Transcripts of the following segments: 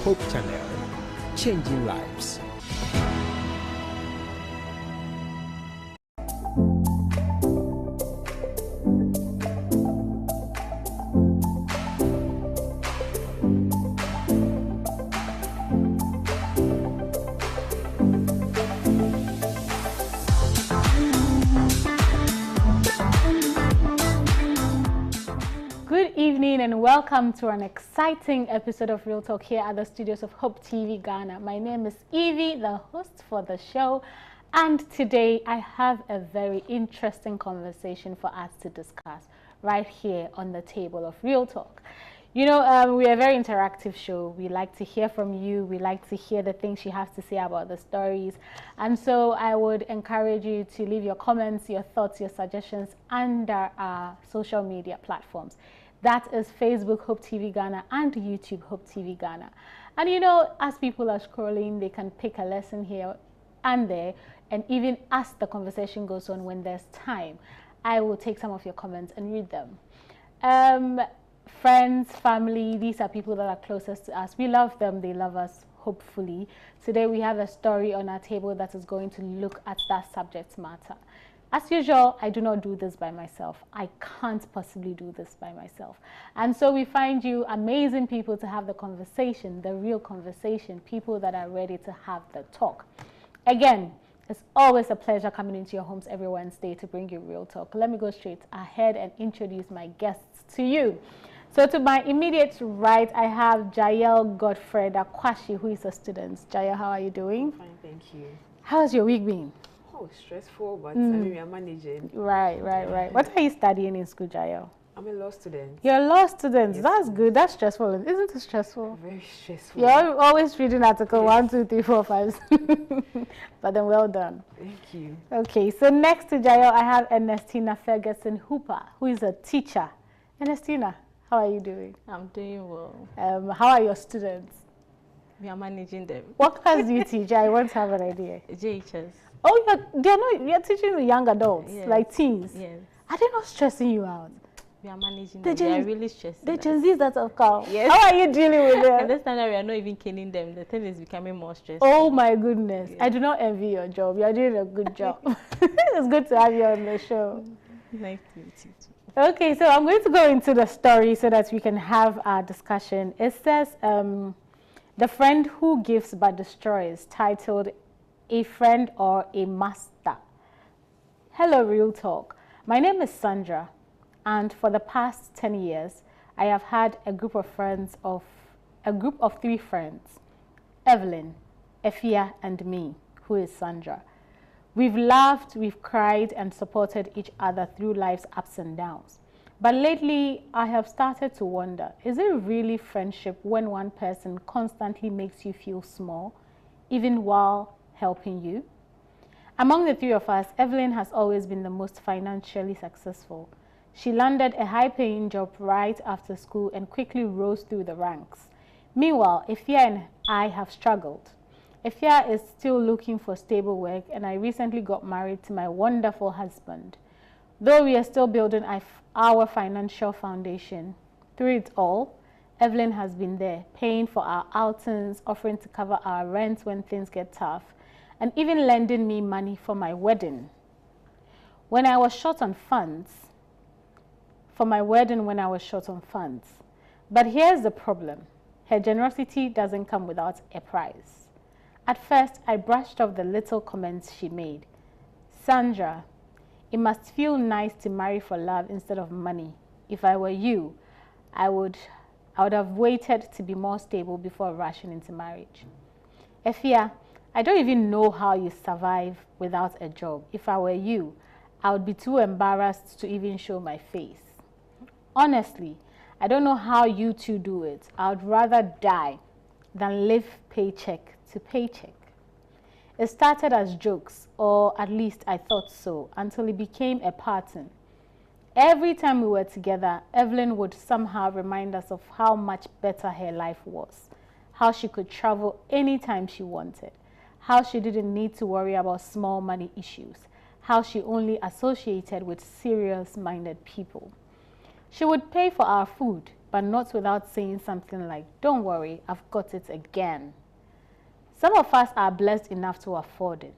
Hope Channel, changing lives. Good evening and welcome to an exciting episode of Real Talk here at the studios of Hope TV Ghana. My name is Evie, the host for the show, and today I have a very interesting conversation for us to discuss right here on the table of Real Talk. You know, we are a very interactive show. We like to hear from you. We like to hear the things you have to say about the stories. And so I would encourage you to leave your comments, your thoughts, your suggestions under our social media platforms. That is Facebook Hope TV Ghana and YouTube Hope TV Ghana. And you know, as people are scrolling, they can pick a lesson here and there. And even as the conversation goes on, when there's time, I will take some of your comments and read them. Friends, family, these are people that are closest to us. We love them, they love us, hopefully. Today we have a story on our table that is going to look at that subject matter. As usual, I do not do this by myself. I can't possibly do this by myself. And so we find you amazing people to have the conversation, the real conversation, people that are ready to have the talk. Again, it's always a pleasure coming into your homes every Wednesday to bring you Real Talk. Let me go straight ahead and introduce my guests to you. So to my immediate right, I have Jael Godfred Akwashi, who is a student. Jael, how are you doing? Fine, thank you. How's your week been? Oh, stressful, but I mean, we are managing. Right. What are you studying in school, Jael? I'm a law student. You're a law student. Yes, That's good. That's stressful. Isn't it stressful? Very stressful. You're always reading article Yes. 1, 2, 3, 4, 5. But then well done. Thank you. Okay, so next to Jael, I have Ernestina Ferguson Hooper, who is a teacher. Ernestina, how are you doing? I'm doing well. How are your students? We are managing them. What class do you teach? I want to have an idea. JHS. Oh, you're teaching the young adults, Yes. like teens. Yes. Are they not stressing you out? We are managing The them. They are Gen- really stressed. The Gen Zs that have come. Yes. How are you dealing with And them? this time that we are not even killing them. The thing is becoming more stressful. Oh my goodness. Yes. I do not envy your job. You're doing a good job. It's good to have you on the show. Nice to meet you too. Okay, so I'm going to go into the story so that we can have our discussion. It says, The Friend Who Gives But Destroys, titled A Friend or a Master. Hello, Real Talk. My name is Sandra, and for the past 10 years, I have had a group of 3 friends, Evelyn, Efia, and me, who is Sandra. We've laughed, we've cried, and supported each other through life's ups and downs. But lately, I have started to wonder, is it really friendship when one person constantly makes you feel small, even while helping you? Among the 3 of us, Evelyn has always been the most financially successful. She landed a high-paying job right after school and quickly rose through the ranks. Meanwhile, Efia and I have struggled. Efia is still looking for stable work, and I recently got married to my wonderful husband. Though we are still building our financial foundation, through it all, Evelyn has been there, paying for our outings, offering to cover our rent when things get tough, and even lending me money for my wedding. When I was short on funds, But here's the problem. Her generosity doesn't come without a price. At first, I brushed off the little comments she made. Sandra, it must feel nice to marry for love instead of money. If I were you, I would have waited to be more stable before rushing into marriage. Efia, I don't even know how you survive without a job. If I were you, I would be too embarrassed to even show my face. Honestly, I don't know how you two do it. I would rather die than live paycheck to paycheck. It started as jokes, or at least I thought so, until it became a pattern. Every time we were together, Evelyn would somehow remind us of how much better her life was, how she could travel anytime she wanted, how she didn't need to worry about small money issues, how she only associated with serious-minded people. She would pay for our food, but not without saying something like, "Don't worry, I've got it again." Some of us are blessed enough to afford it.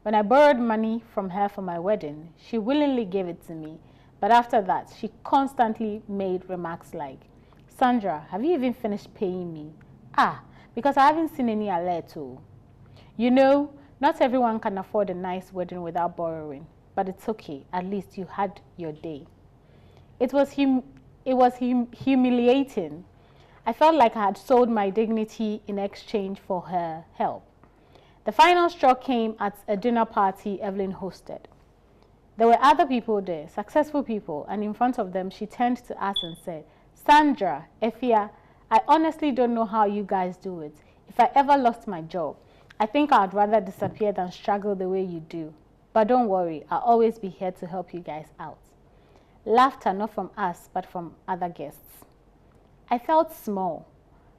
When I borrowed money from her for my wedding, she willingly gave it to me, but after that, she constantly made remarks like, "Sandra, have you even finished paying me?" "Ah, because I haven't seen any alert too." You know, not everyone can afford a nice wedding without borrowing, but it's okay. At least you had your day. It was humiliating. I felt like I had sold my dignity in exchange for her help. The final straw came at a dinner party Evelyn hosted. There were other people there, successful people, and in front of them, she turned to us and said, "Sandra, Efia, I honestly don't know how you guys do it. If I ever lost my job, I think I'd rather disappear than struggle the way you do. But don't worry, I'll always be here to help you guys out." Laughter not from us, but from other guests. I felt small.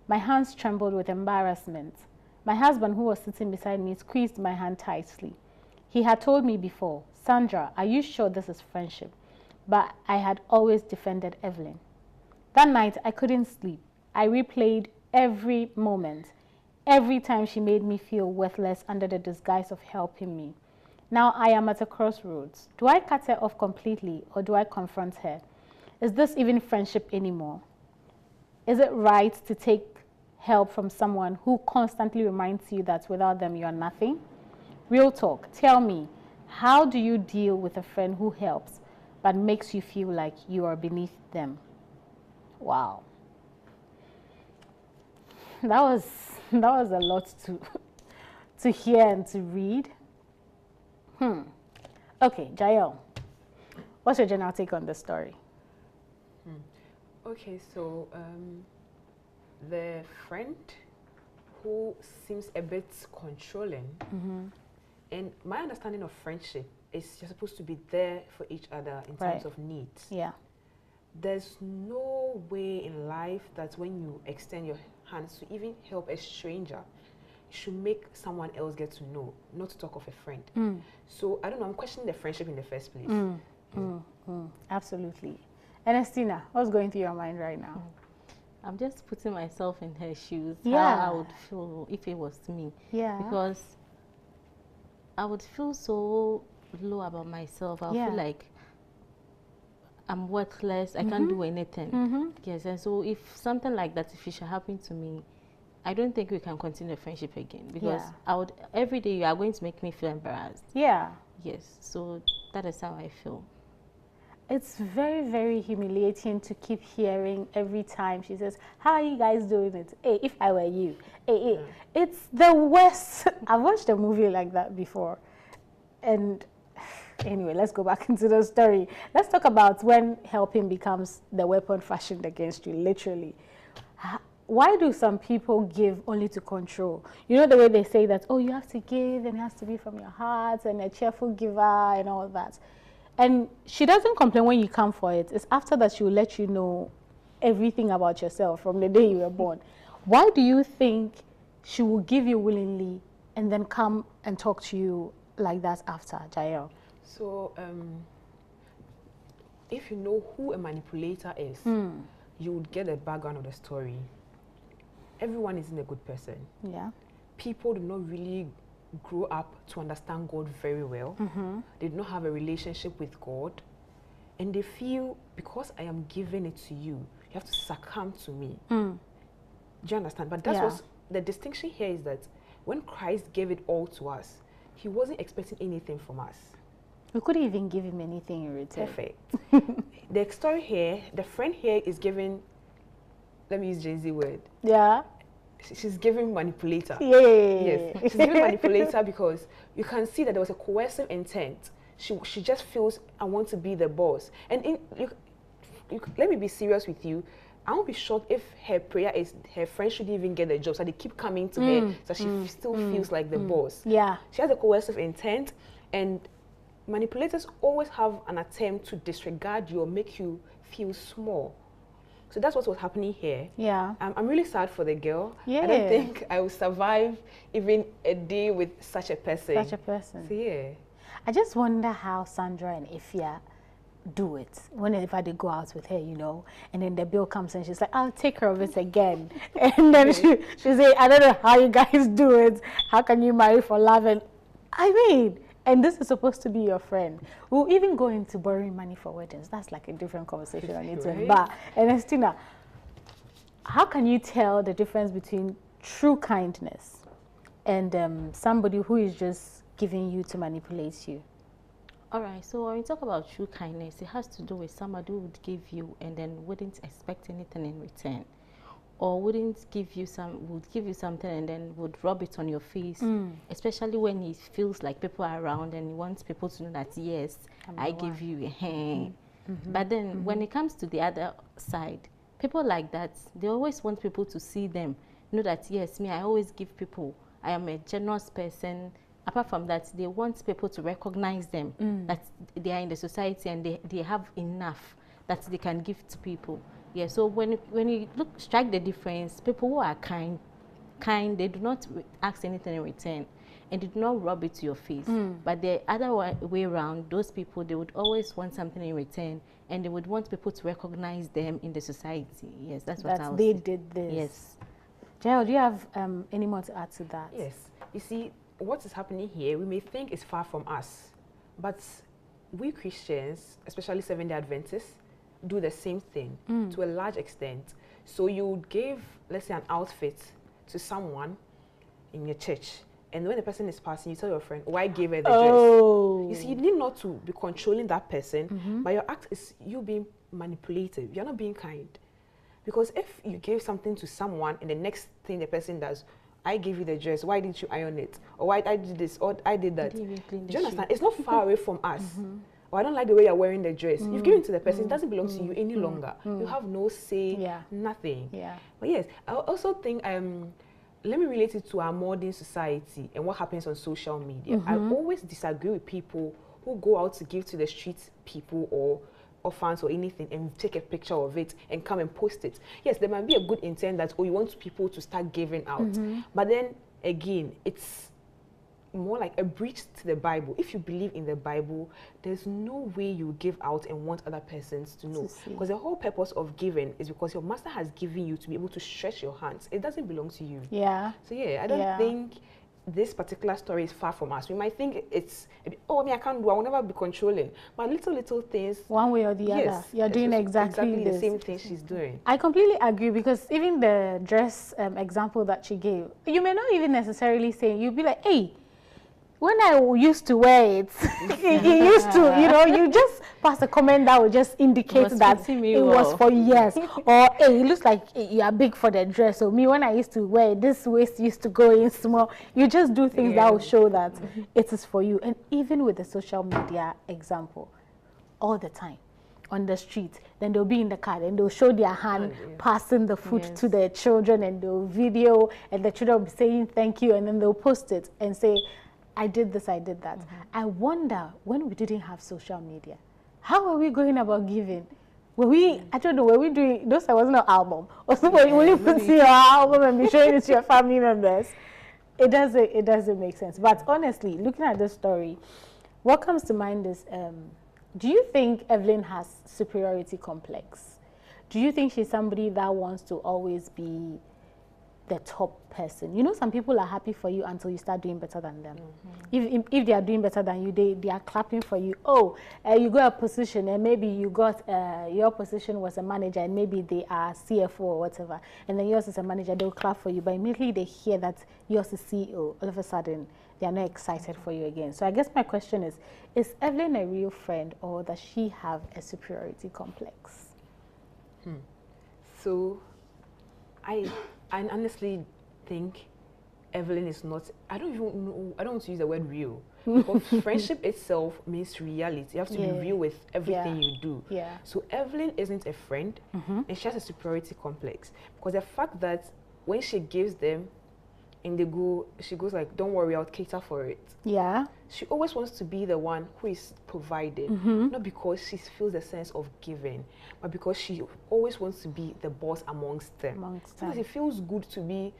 My hands trembled with embarrassment. My husband, who was sitting beside me, squeezed my hand tightly. He had told me before, "Sandra, are you sure this is friendship?" But I had always defended Evelyn. That night, I couldn't sleep. I replayed every moment, every time she made me feel worthless under the disguise of helping me. Now I am at a crossroads. Do I cut her off completely, or do I confront her? Is this even friendship anymore? Is it right to take help from someone who constantly reminds you that without them you are nothing? Real talk, tell me, how do you deal with a friend who helps but makes you feel like you are beneath them? Wow. That was a lot to hear and to read. Okay, Jael, what's your general take on this story? Okay, so the friend who seems a bit controlling, and my understanding of friendship is you're supposed to be there for each other in terms of needs. Yeah. There's no way in life that when you extend your hands to even help a stranger, you should make someone else get to know, not to talk of a friend. So I don't know, I'm questioning the friendship in the first place. Absolutely. Ernestina, what's going through your mind right now? I'm just putting myself in her shoes. Yeah. How I would feel if it was me. Yeah. Because I would feel so low about myself. I feel like I'm worthless. I can't do anything. Yes, and so if something like that, if it should happen to me, I don't think we can continue the friendship again, because I would, every day you are going to make me feel embarrassed. Yeah. Yes, so that is how I feel. It's very, very humiliating to keep hearing every time she says, "How are you guys doing it? Hey, if I were you." Hey. It's the worst. I've watched a movie like that before. And anyway, let's go back into the story. Let's talk about when helping becomes the weapon fashioned against you, literally. Why do some people give only to control? You know the way they say that, oh, you have to give and it has to be from your heart and a cheerful giver and all that. And she doesn't complain when you come for it. It's after that she will let you know everything about yourself from the day you were born. Why do you think she will give you willingly and then come and talk to you like that after, Jael? So if you know who a manipulator is, you would get the background of the story. Everyone isn't a good person. Yeah. People do not really grow up to understand God very well. They do not have a relationship with God. And they feel, because I am giving it to you, you have to succumb to me. Do you understand? But that's what's the distinction here, is that when Christ gave it all to us, he wasn't expecting anything from us. We couldn't even give him anything in return. Perfect. The story here, the friend here is giving, let me use Jay-Z word. Yeah. She's giving manipulator. Yeah. Yes, she's giving manipulator because you can see that there was a coercive intent. She just feels, I want to be the boss. And let me be serious with you. I won't be shocked if her prayer is her friend shouldn't even get the job, so they keep coming to her, so she still feels like the boss. Yeah. She has a coercive intent, and manipulators always have an attempt to disregard you or make you feel small. So that's what was happening here. Yeah. I'm really sad for the girl. Yeah. I don't think I will survive even a day with such a person. Such a person. So yeah. I just wonder how Sandra and Efia do it whenever they go out with her, you know, and then the bill comes and she's like, I'll take care of it again. And then she say, I don't know how you guys do it. How can you marry for love? And I mean, and this is supposed to be your friend. We'll even go into borrowing money for weddings. That's like a different conversation on its own. But Ernestina, how can you tell the difference between true kindness and somebody who is just giving you to manipulate you? All right, so when we talk about true kindness, it has to do with somebody who would give you and then wouldn't expect anything in return, or would give you something and then would rub it on your face, especially when he feels like people are around and he wants people to know that, yes, I give you a hand. But then when it comes to the other side, people like that, they always want people to see them, know that, yes, me, I always give people, I am a generous person. Apart from that, they want people to recognize them, that they are in the society and they have enough that they can give to people. Yeah, so when you strike the difference, people who are kind, they do not ask anything in return and they do not rub it to your face. But the other way around, those people, they would always want something in return and they would want people to recognize them in the society. Yes, that's what I would say. They did this. Yes. Jael, do you have any more to add to that? Yes. You see, what is happening here, we may think is far from us, but we Christians, especially Seventh-day Adventists, do the same thing to a large extent. So you give, let's say, an outfit to someone in your church, and when the person is passing, you tell your friend, oh, I gave her the dress. You see, you need not to be controlling that person, but your act is you being manipulative. You're not being kind. Because if you give something to someone and the next thing the person does, I gave you the dress, why didn't you iron it? Or why I did this, or I did that. Do you understand? It's not far away from us. Or I don't like the way you're wearing the dress. You've given it to the person, it doesn't belong to you any longer. You have no say, nothing. But yes, I also think, let me relate it to our modern society and what happens on social media. I always disagree with people who go out to give to the street people or orphans or anything and take a picture of it and come and post it. Yes, there might be a good intent that, oh, you want people to start giving out. But then, again, it's more like a breach to the Bible. If you believe in the Bible, there's no way you give out and want other persons to know. Because the whole purpose of giving is because your master has given you to be able to stretch your hands. It doesn't belong to you. Yeah. So yeah, I don't think this particular story is far from us. We might think it's, oh, I mean, I can't do, I will never be controlling. But little things. One way or the other. You're doing exactly the same thing she's doing. I completely agree, because even the dress example that she gave, you may not even necessarily say, you'll be like, hey, when I used to wear it, you used to, you know, you just pass a comment that would just indicate that it was for yes. Or, hey, it looks like you are big for the dress. So me, when I used to wear it, this waist used to go in small. You just do things that will show that it is for you. And even with the social media example, all the time on the street, then they'll be in the car and they'll show their hand passing the food to their children, and they'll video, and the children will be saying thank you, and then they'll post it and say, I did this, I did that. I wonder, when we didn't have social media, how were we going about giving? Were we, I don't know, were we doing, those I wasn't an album. Or somebody, will you put your album and be showing it to your family members? It doesn't make sense. But honestly, looking at this story, what comes to mind is, do you think Evelyn has superiority complex? Do you think she's somebody that wants to always be the top person? You know, some people are happy for you until you start doing better than them. If they are doing better than you, they are clapping for you. Oh, you got a position, and maybe you got your position was a manager, and maybe they are CFO or whatever, and then yours is a manager, they'll clap for you. But immediately they hear that yours is CEO, all of a sudden they are not excited for you again. So I guess my question is Evelyn a real friend, or does she have a superiority complex? So I honestly think Evelyn is not, I don't even know, I don't want to use the word real. Because friendship itself means reality. You have to be real with everything you do. So Evelyn isn't a friend, and she has a superiority complex. Because the fact that when she gives them and they go, she goes like, don't worry, I'll cater for it. She always wants to be the one who is providing, not because she feels the sense of giving, but because she always wants to be the boss amongst them. Because it feels good to be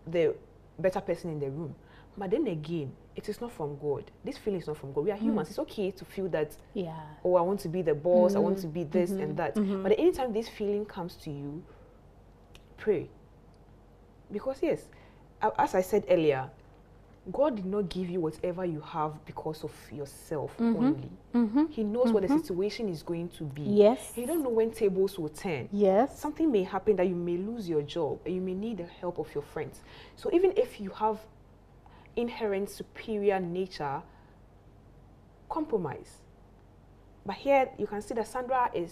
the better person in the room. But then again, it is not from God. This feeling is not from God. We are humans. It's okay to feel that, Yeah. oh, I want to be the boss, I want to be this and that. But anytime this feeling comes to you, pray. Because yes, as I said earlier, God did not give you whatever you have because of yourself only. He knows what the situation is going to be. Yes. You don't know when tables will turn. Yes. Something may happen that you may lose your job and you may need the help of your friends. So even if you have inherent superior nature, compromise. But here you can see that Sandra is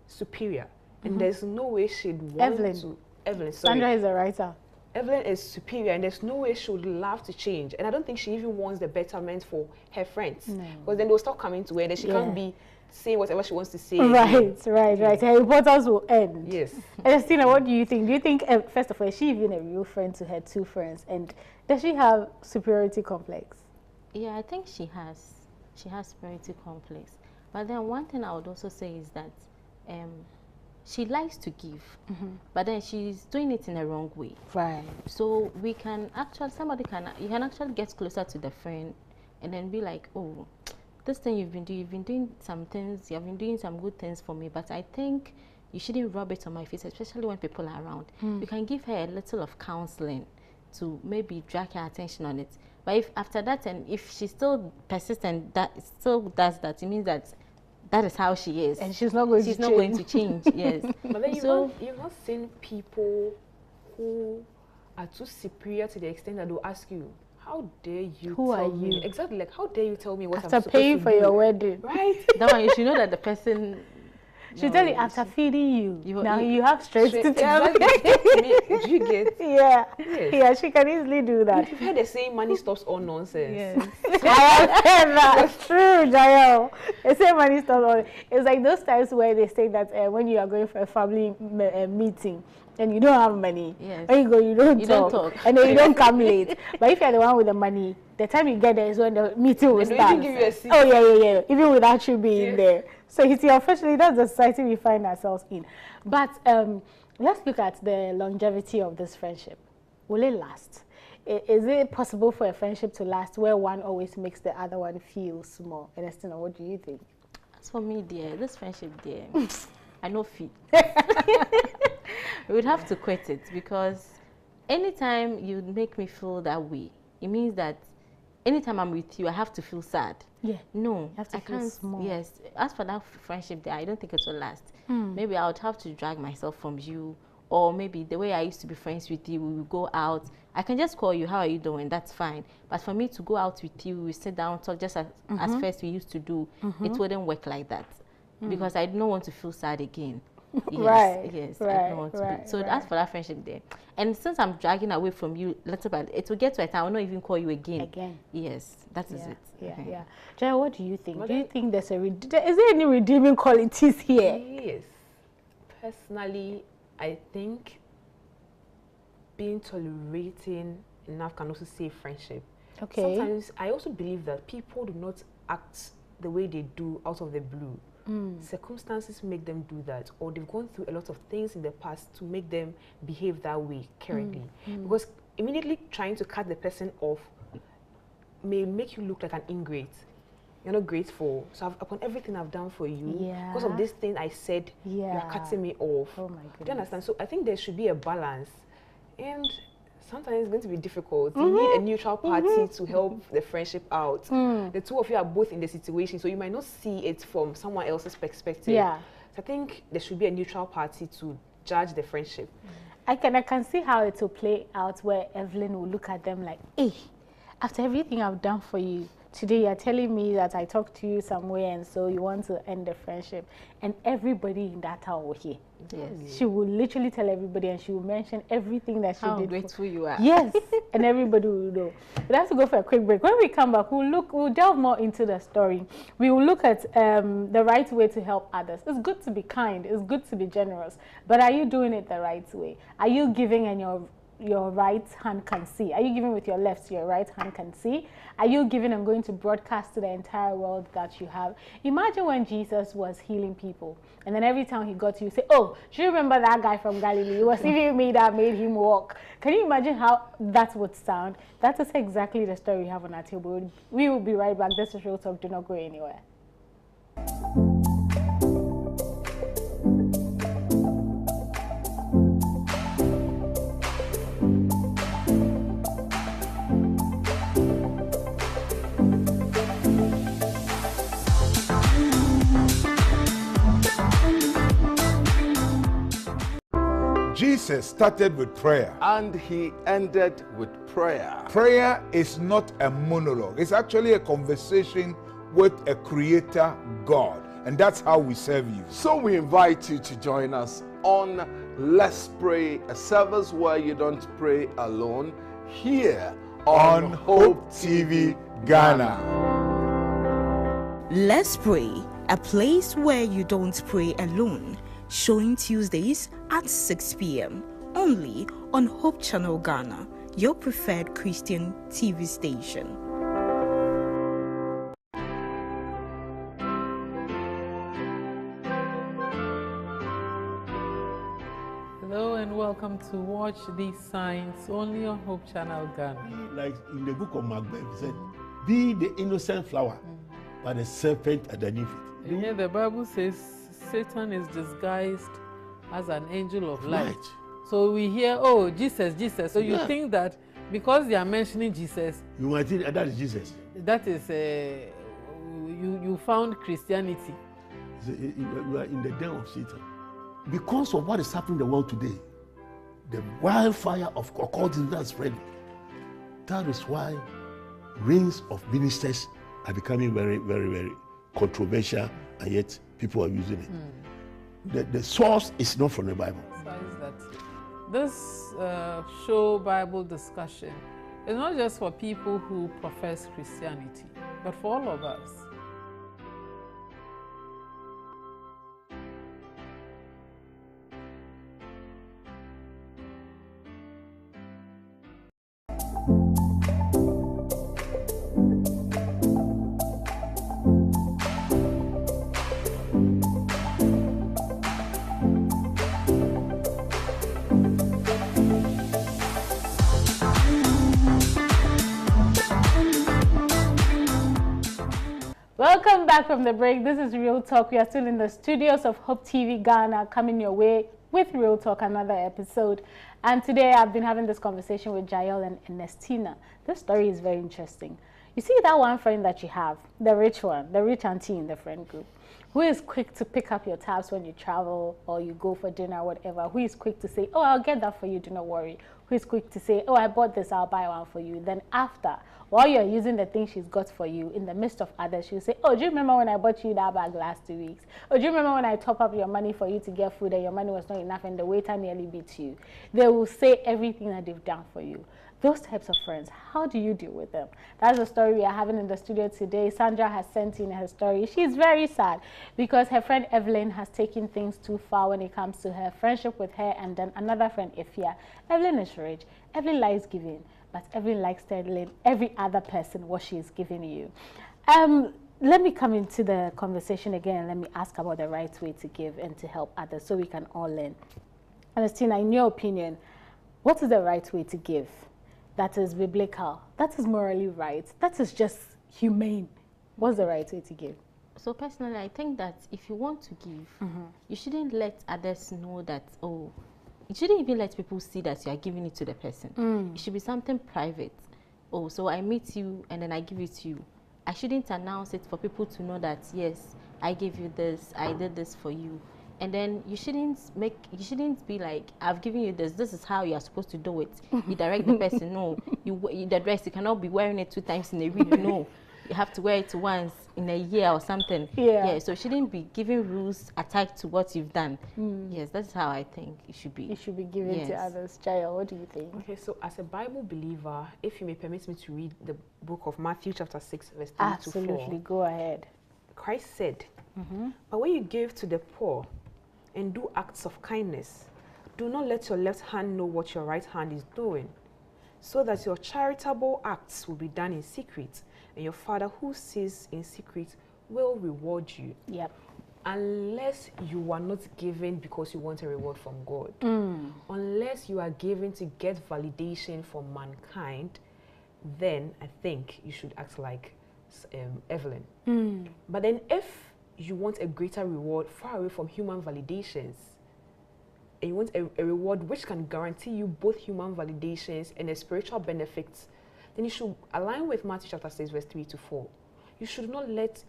superior and there's no way she'd want to... Evelyn, sorry. Sandra is a writer. Evelyn is superior and there's no way she would love to change. And I don't think she even wants the betterment for her friends. No. Because then they'll stop coming to her and then she can't be saying whatever she wants to say. Right. Her reporters will end. Yes. Ernestina, what do you think? Do you think, first of all, is she even a real friend to her two friends? And does she have superiority complex? Yeah, I think she has. She has superiority complex. But then one thing I would also say is that she likes to give, but then she's doing it in a wrong way. Right. So we can actually, you can actually get closer to the friend and then be like, oh, this thing you've been doing some things, you've been doing some good things for me, but I think you shouldn't rub it on my face, especially when people are around. You can give her a little of counseling to maybe drag her attention on it. But if after that, and if she still persists and still does that, it means that is how she is, and she's not going to change. Yes. But then you've not seen people who are too superior to the extent that they'll ask you, how dare you tell me? Exactly, like, how dare you tell me what I'm supposed to do? After paying for your wedding. Right? That one, you should know that the person... She'll tell you after feeding you. Now you have straight to tell me. Do you get? Yeah. Yes. Yeah, she can easily do that. You've heard the saying, money stops all nonsense. Yes. I have heard that. It's true, Jael. They say money stops all. It's like those times where they say that when you are going for a family meeting, and you don't have money. Yes. When you go, you don't talk. And then you don't come late. But if you're the one with the money, the time you get there is when the meeting will start. Give you a seat. Oh, yeah. Even without you being there. So you see, unfortunately, that's the society we find ourselves in. But let's look at the longevity of this friendship. Will it last? Is it possible for a friendship to last where one always makes the other one feel small? Ernestina, what do you think? As for me, dear, this friendship, dear, I know fit. We would have to quit it, because anytime you make me feel that way, it means that anytime I'm with you, I have to feel sad. Yeah. No, I can't. Feel small. Yes. As for that friendship there, I don't think it will last. Maybe I would have to drag myself from you, or maybe the way I used to be friends with you, we will go out. I can just call you, how are you doing? That's fine. But for me to go out with you, we sit down, talk just as first we used to do, it wouldn't work like that. Because I don't want to feel sad again. Yes, I don't want to be. So that's for that friendship there. And since I'm dragging away from you little by little, it will get to a time I will not even call you again. Yes, that is it. Yeah. Jaya, what do you think? Do you think there's is there any redeeming qualities here? Yes. Personally, I think being tolerating enough can also save friendship. Okay. Sometimes I also believe that people do not act the way they do out of the blue. Circumstances make them do that, or they've gone through a lot of things in the past to make them behave that way currently. Because immediately trying to cut the person off may make you look like an ingrate. You're not grateful. So upon everything I've done for you, because of this thing I said, you're cutting me off. Oh my goodness. Do you understand? So I think there should be a balance. And sometimes it's going to be difficult. You need a neutral party to help the friendship out. The two of you are both in the situation, so you might not see it from someone else's perspective. Yeah. So I think there should be a neutral party to judge the friendship. I can see how it will play out, where Evelyn will look at them like, hey, after everything I've done for you, today you're telling me that I talked to you somewhere and so you want to end the friendship. And everybody in that town will hear. Yes. She will literally tell everybody, and she will mention everything that she did. How grateful you are. Yes, and everybody will know. We have to go for a quick break. When we come back, we'll delve more into the story. We will look at the right way to help others. It's good to be kind. It's good to be generous. But are you doing it the right way? Are you giving and you're your right hand can see? Are you giving with your left so your right hand can see? Are you giving and going to broadcast to the entire world that you have? Imagine when Jesus was healing people, and then every time he got to you, say, oh, do you remember that guy from Galilee? It was even me that made him walk. Can you imagine how that would sound? That is exactly the story we have on our table. We will be right back. This is Real Talk. Do not go anywhere. Jesus started with prayer. And he ended with prayer. Prayer is not a monologue. It's actually a conversation with a creator God. And that's how we serve you. So we invite you to join us on Let's Pray, a service where you don't pray alone, here On Hope TV Ghana. Let's Pray, a place where you don't pray alone. Showing Tuesdays at 6 p.m. only on Hope Channel Ghana, your preferred Christian TV station. Hello and welcome to Watch These Signs only on Hope Channel Ghana. Like in the book of Macbeth, it said, be the innocent flower, but the serpent underneath it. And here the Bible says Satan is disguised as an angel of light. So we hear, oh, Jesus, Jesus. So you think that because they are mentioning Jesus, You might think that is Jesus. that is, you found Christianity. You are in the den of Satan. Because of what is happening in the world today, the wildfire of occultism that is spreading. That is why reigns of ministers are becoming very, very, very controversial, and yet people are using it. The source is not from the Bible. Besides that, this show Bible discussion is not just for people who profess Christianity, but for all of us. Welcome back from the break. This is Real Talk. We are still in the studios of Hope TV Ghana, coming your way with Real Talk, another episode. And today I've been having this conversation with Jael and Ernestina. This story is very interesting. You see that one friend that you have, the rich one, the rich auntie in the friend group, who is quick to pick up your tabs when you travel or you go for dinner, whatever, who is quick to say, oh, I'll get that for you, do not worry. Who is quick to say, oh, I bought this, I'll buy one for you. Then after, while you're using the thing she's got for you, in the midst of others, she'll say, oh, do you remember when I bought you that bag last 2 weeks? Or do you remember when I top up your money for you to get food and your money was not enough and the waiter nearly beat you? They will say everything that they've done for you. Those types of friends, how do you deal with them? That's the story we are having in the studio today. Sandra has sent in her story. She's very sad because her friend Evelyn has taken things too far when it comes to her friendship with her and then another friend, Ifya. Evelyn is rich. Evelyn likes giving, but Evelyn likes telling every other person what she is giving you. Let me come into the conversation again and let me ask about the right way to give and to help others so we can all learn. Ernestina, in your opinion, what is the right way to give? That is biblical, that is morally right, that is just humane. What's the right way to give? So personally, I think that if you want to give, you shouldn't let others know that, oh, you shouldn't even let people see that you are giving it to the person. It should be something private. Oh, so I meet you and then I give it to you. I shouldn't announce it for people to know that, yes, I gave you this, I did this for you. And then you shouldn't be like, I've given you this is how you are supposed to do it. You direct the person, no. The dress, you cannot be wearing it 2 times in a week, no. You have to wear it once in a year or something. Yeah, so it shouldn't be giving rules attached to what you've done. Yes, that's how I think it should be. It should be given to others. Jael, what do you think? Okay, so as a Bible believer, if you may permit me to read the book of Matthew chapter 6, verse 3 to 4. Absolutely, go ahead. Christ said, but when you give to the poor and do acts of kindness, do not let your left hand know what your right hand is doing, so that your charitable acts will be done in secret, and your Father who sees in secret will reward you. Yep. Unless you are not giving because you want a reward from God, unless you are giving to get validation from mankind, then I think you should act like Evelyn. But then if you want a greater reward far away from human validations, and you want a reward which can guarantee you both human validations and a spiritual benefits, then you should align with Matthew chapter 6 verse 3 to 4. You should not let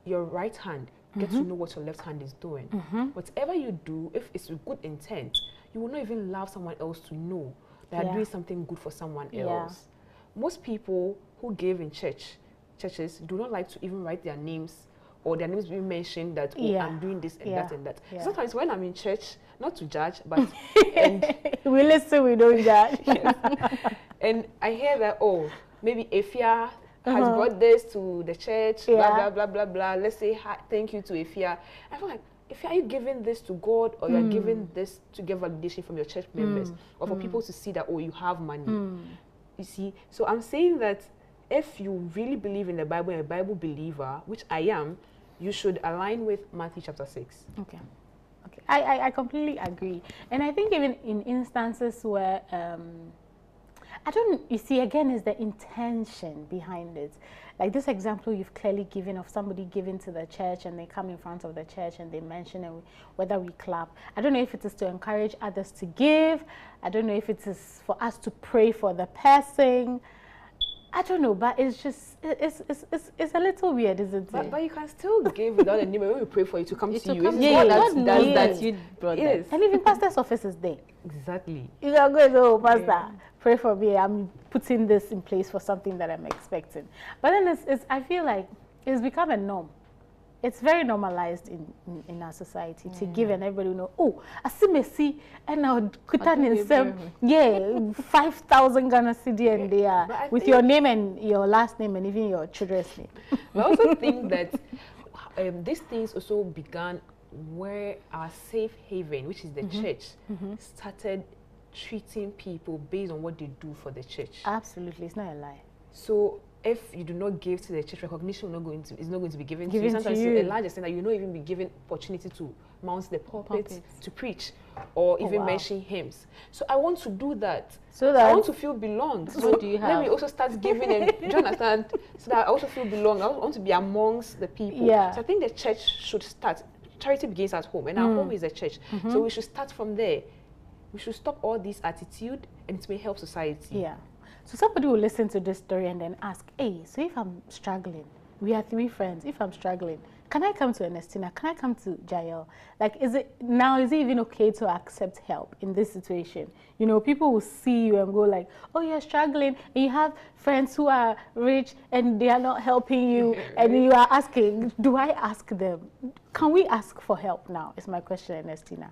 your right hand get to know what your left hand is doing. Whatever you do, if it's with good intent, you will not even allow someone else to know that you're doing something good for someone else. Most people who give in churches do not like to even write their names, or their names being mentioned that, oh, I'm doing this and that and that. Sometimes when I'm in church, not to judge, but we listen, we don't judge. And I hear that, oh, maybe Efia has brought this to the church, blah, blah, blah, blah, blah. Let's say thank you to Efia. I feel like, Efia, are you giving this to God, or you're giving this to get validation from your church members, or for people to see that, oh, you have money? You see? So I'm saying that if you really believe in the Bible and a Bible believer, which I am, you should align with Matthew chapter 6. Okay. I completely agree. And I think even in instances where, you see, again, is the intention behind it. Like this example you've clearly given of somebody giving to the church, and they come in front of the church and they mention whether we clap. I don't know if it is to encourage others to give. I don't know if it is for us to pray for the person. I don't know, but it's just, it's a little weird, isn't it? But you can still give without a name when we pray for you to come to you. God does that, you brought that. And even pastor's office is there. Exactly. You can go and say, oh, pastor, pray for me. I'm putting this in place for something that I'm expecting. But then I feel like it's become a norm. It's very normalized in our society to give, and everybody will know, oh, I see Messi, and I'll put on in some, 5,000 Ghana cedi, and they are with your name and your last name and even your children's name. I also think that these things also began where our safe haven, which is the church, started treating people based on what they do for the church. Absolutely, it's not a lie. So if you do not give to the church, recognition is not going to be given to you. Sometimes to a large extent that you not even be given opportunity to mount the pulpit to preach, or even mention hymns. So I want to do that. So that I want to feel belonged. So what do you have? Let me also start giving, and do you understand? So that I also feel belonged. I want to be amongst the people. Yeah. So I think the church should start. Charity begins at home, and our home is the church. So we should start from there. We should stop all this attitude, and it may help society. Yeah. So somebody will listen to this story and then ask, hey, so if I'm struggling, we are 3 friends, if I'm struggling, can I come to Ernestina? Can I come to Jael? Like, is it even okay to accept help in this situation? You know, people will see you and go like, oh, you're struggling, and you have friends who are rich and they are not helping you, and you are asking, do I ask them? Can we ask for help now? Is my question, Ernestina.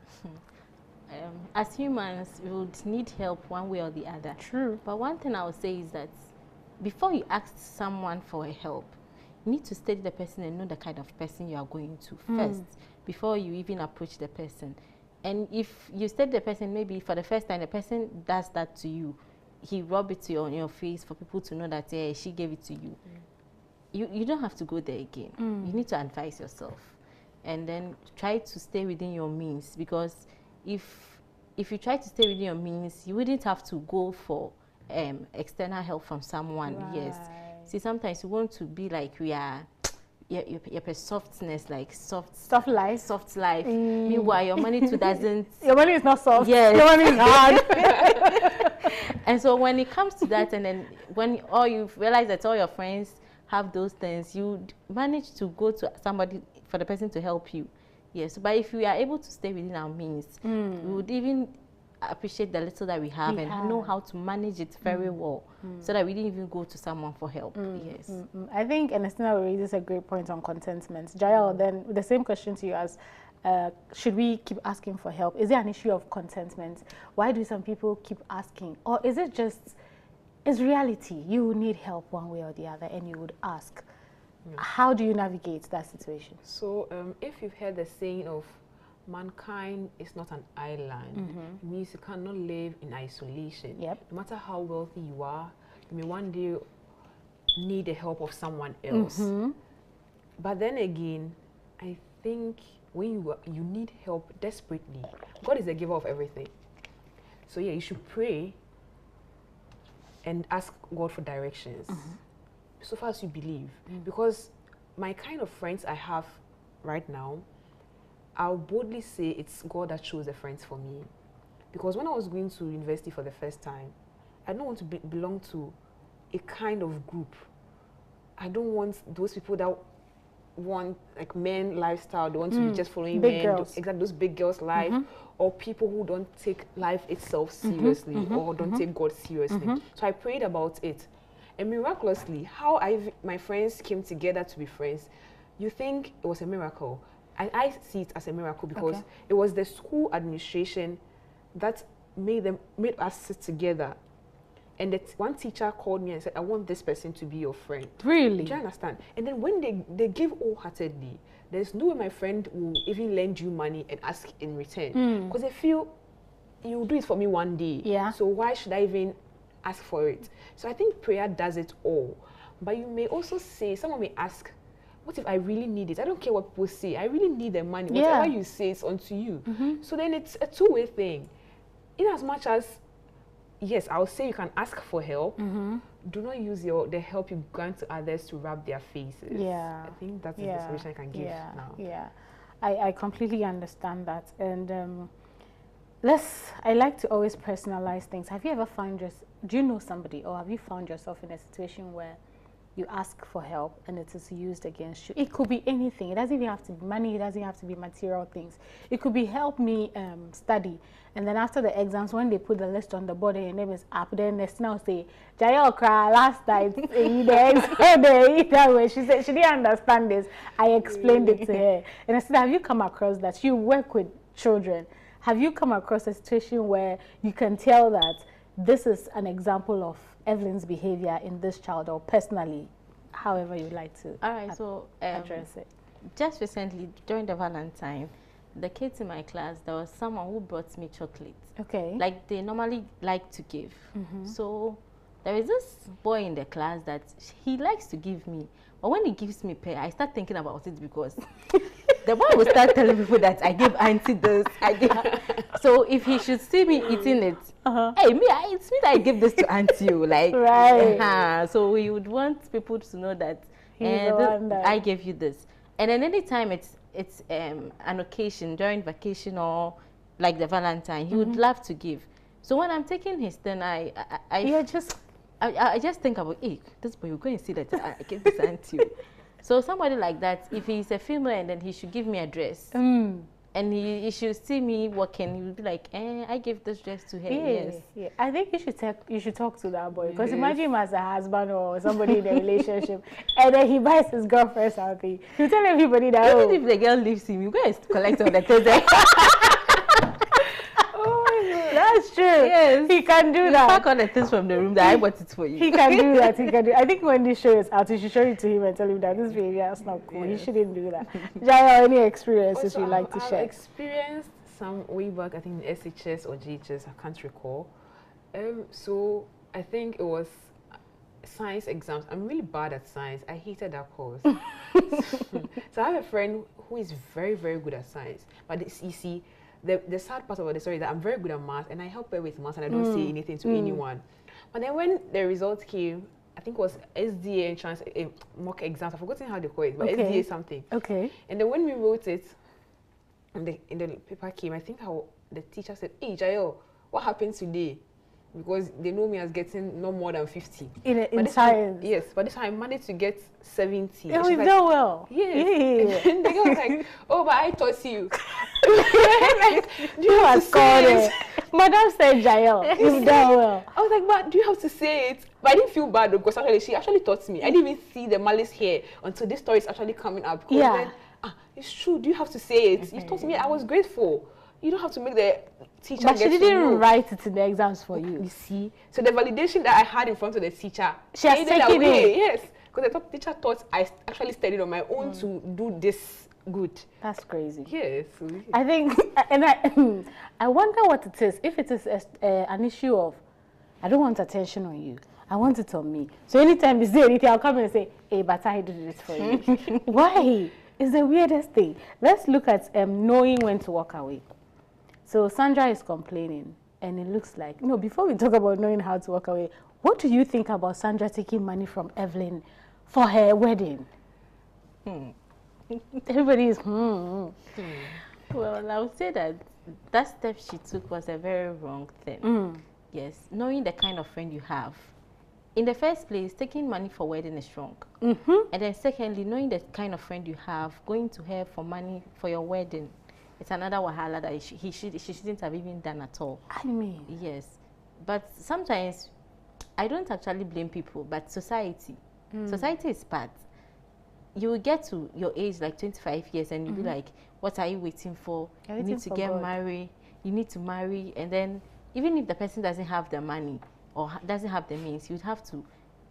As humans, we would need help one way or the other. True. But one thing I would say is that before you ask someone for help, you need to study the person and know the kind of person you are going to first, before you even approach the person. And if you study the person, maybe for the first time, the person does that to you, he rub it on your face for people to know that, yeah, she gave it to you. You don't have to go there again. You need to advise yourself. And then try to stay within your means, because if you try to stay within your means, you wouldn't have to go for external help from someone. Right. Yes. See, sometimes you want to be like we are, your softness, like soft life. Meanwhile, your money too doesn't. Your money is not soft. Yes. Your money is hard. And so when it comes to that, and then when you realize that all your friends have those things, you manage to go to somebody for the person to help you. Yes, but if we are able to stay within our means, we would even appreciate the little that we have and know how to manage it very well, so that we didn't even go to someone for help. Yes. I think Ernestina raises a great point on contentment. Jael, then the same question to you as, should we keep asking for help? Is there an issue of contentment? Why do some people keep asking? Or is it just, it's reality? You need help one way or the other and you would ask. How do you navigate that situation? So if you've heard the saying of mankind is not an island. It means you cannot live in isolation. Yep. No matter how wealthy you are, you may one day need the help of someone else. But then again, I think when you need help desperately, God is the giver of everything. So yeah, you should pray and ask God for directions so far as you believe. Because my kind of friends I have right now, I'll boldly say it's God that chose the friends for me. Because when I was going to university for the first time, I don't want to belong to a kind of group. I don't want those people that want like men lifestyle, they want to be just following big men, girls. exactly those big girls' life, or people who don't take life itself seriously or don't take God seriously. So I prayed about it, and miraculously, how my friends came together to be friends, you think it was a miracle. I see it as a miracle because it was the school administration that made us sit together. And that one teacher called me and said, I want this person to be your friend. Really? Do you understand? And then when they give wholeheartedly, there's no way my friend will even lend you money and ask in return. Because they feel you'll do it for me one day. Yeah. So why should I even ask for it? So I think prayer does it all. But you may also say, someone may ask, what if I really need it? I don't care what people say. I really need the money. Whatever you say is onto you. So then it's a two-way thing. In as much as, yes, I'll say you can ask for help. Do not use the help you grant to others to rub their faces. Yeah. I think that's the solution I can give now. Yeah. I completely understand that. And I like to always personalize things. Have you ever do you know somebody, or have you found yourself in a situation where you ask for help and it is used against you? It could be anything. It doesn't even have to be money. It doesn't have to be material things. It could be help me study. And then after the exams, when they put the list on the board and your name is up, then they now say, Jayo cry last night. She said she didn't understand this. I explained it to her. And I said, have you come across that? You work with children. Have you come across a situation where you can tell that this is an example of Evelyn's behavior in this child, or personally, however you like to address it? Just recently, during the Valentine, the kids in my class, there was someone who brought me chocolates. Okay. Like they normally like to give. So there is this boy in the class that he likes to give me. But when he gives me pay, I start thinking about it because the boy will start telling people that I gave auntie this. So if he should see me eating it, hey, it's me that I gave this to auntie. Like, right. So we would want people to know that I gave you this. And then anytime it's an occasion during vacation or like the Valentine, he would love to give. So when I'm taking his turn, I just think about, hey, this boy, you're going to see that I gave this auntie. So somebody like that, if he's a female, and then he should give me a dress, and he should see me working, he would be like, I gave this dress to her. Yes. Yeah. I think you should talk to that boy, because imagine him as a husband or somebody in a relationship, and then he buys his girlfriend something. You tell everybody that. Even if the girl leaves him, you guys collect all the clothes. That's true. Yes. He can do that. Pack all the things from the room that I bought it for you. He can do that. I think when this show is out, you should show it to him and tell him that this behavior is not cool. He shouldn't do that. Jayo, any experiences you'd like to share? I've experienced some way back, I think in SHS or GHS, I can't recall. So I think it was science exams. I'm really bad at science. I hated that course. So I have a friend who is very, very good at science. But you see, the sad part about the story is that I'm very good at math, and I help her with math, and I don't say anything to anyone. But then when the results came, I think it was SDA entrance mock exams. I've forgotten how they call it, but SDA something. Okay. And then when we wrote it, and the paper came, I think the teacher said, "Hey, Jayo, what happened today?" Because they know me as getting no more than 50. In science? Yes, but this time I managed to get 70. Oh, you've done well. Yes. And the girl was like, oh, but I taught you. Do you have to say it? Madam said, Jael, you've done well. I was like, but do you have to say it? But I didn't feel bad because actually she actually taught me. I didn't even see the malice here until this story is actually coming up. Then, it's true. Do you have to say it? You taught me. I was grateful. You don't have to make the teacher But she didn't write it in the exams for you. You see? So the validation that I had in front of the teacher, she has taken it. Yes. Because the teacher thought I actually studied on my own to do this good. That's crazy. Yes. I think, and I wonder what it is. If it is an issue of, I don't want attention on you, I want it on me. So anytime you say anything, I'll come and say, hey, but I did this for you. Why? It's the weirdest thing. Let's look at knowing when to walk away. So Sandra is complaining, and it looks like, no, before we talk about knowing how to walk away, what do you think about Sandra taking money from Evelyn for her wedding? Everybody is, Well, I would say that step she took was a very wrong thing. Yes, knowing the kind of friend you have. In the first place, taking money for wedding is wrong. And then secondly, knowing the kind of friend you have, going to her for money for your wedding, it's another wahala that she shouldn't have even done at all. I mean. Yes. But sometimes, I don't actually blame people, but society. Society is bad. You will get to your age, like 25 years, and you'll be like, what are you waiting for? You need to get married. You need to marry. And then, even if the person doesn't have the money or doesn't have the means, you'd have to,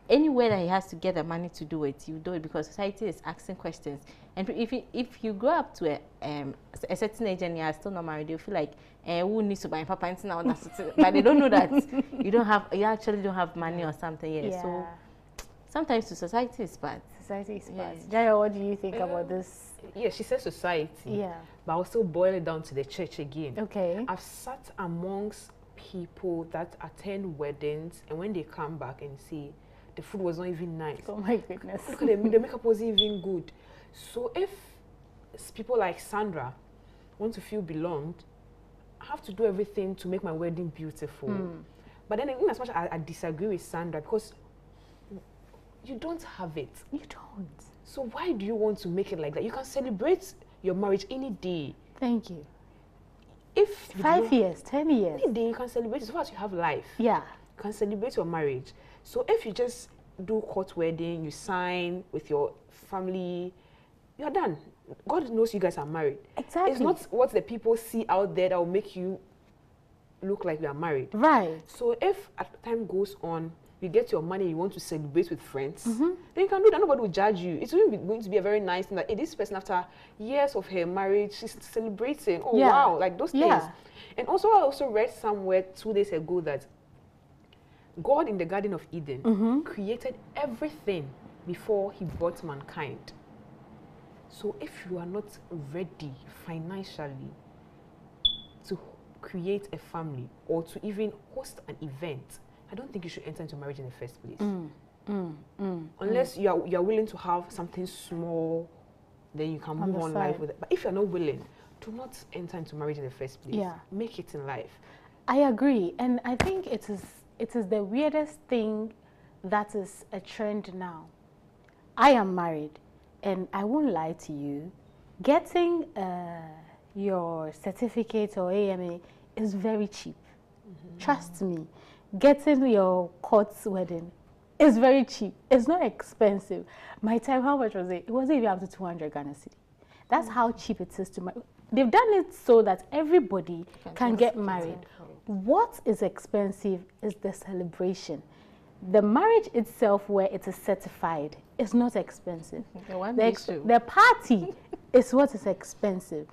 anywhere that he has to get the money to do it, you do it, because society is asking questions. And if you grow up to a certain age and you are still not married, you feel like, who needs to buy papa and now? But they don't know that you actually don't have money or something. Yeah. So sometimes the society is bad. Society is bad. Jaya, what do you think about this? Yeah, she says society. Yeah. But I'll still boil it down to the church again. Okay. I've sat amongst people that attend weddings, and when they come back and see the food was not even nice. Oh my goodness. Look at the makeup wasn't even good. So if people like Sandra want to feel belonged, I have to do everything to make my wedding beautiful. But then in as much as I disagree with Sandra, because you don't have it. You don't. So why do you want to make it like that? You can celebrate your marriage any day. Thank you. If 5 years, 10 years. Any day you can celebrate, as far as you have life. Yeah. You can celebrate your marriage. So if you just do court wedding, you sign with your family, you're done. God knows you guys are married. Exactly. It's not what the people see out there that will make you look like you are married. Right. So if as time goes on, you get your money, you want to celebrate with friends, then you can do that. Nobody will judge you. It's really going to be a very nice thing that this person, after years of her marriage, she's celebrating. Oh, wow, like those things. And also, I also read somewhere 2 days ago that God in the Garden of Eden created everything before he brought mankind. So if you are not ready financially to create a family or to even host an event, I don't think you should enter into marriage in the first place. Unless you are willing to have something small, then you can move on life with it. But if you're not willing, do not enter into marriage in the first place. Yeah. Make it in life. I agree. And I think it is the weirdest thing that is a trend now. I am married, and I won't lie to you, getting your certificate or AMA is very cheap. Trust me. Getting your court's wedding is very cheap. It's not expensive. My time, how much was it? It wasn't even up to 200 Ghana cedi. That's how cheap it is to marry. They've done it so that everybody can get married. What is expensive is the celebration. The marriage itself, where it is certified, is not expensive. The party is what is expensive.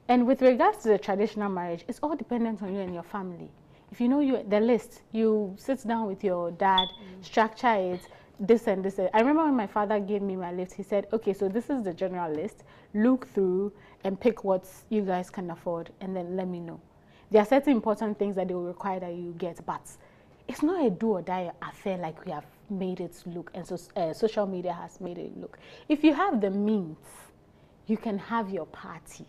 And with regards to the traditional marriage, it's all dependent on you and your family. If you know the list, you sit down with your dad, structure it, this and this. I remember when my father gave me my list, he said, okay, so this is the general list. Look through and pick what you guys can afford, and then let me know. There are certain important things that they will require that you get, but it's not a do or die affair like we have made it look, and so social media has made it look. If you have the means, you can have your party.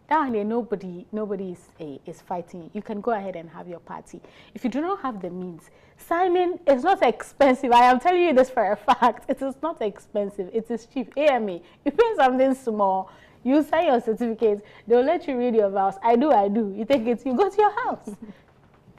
Down there, nobody is fighting. You can go ahead and have your party. If you do not have the means, signing is not expensive. I am telling you this for a fact. It is not expensive. It is cheap. AMA, you pay something small, you sign your certificate, they'll let you read your vows. I do. You take it, you go to your house.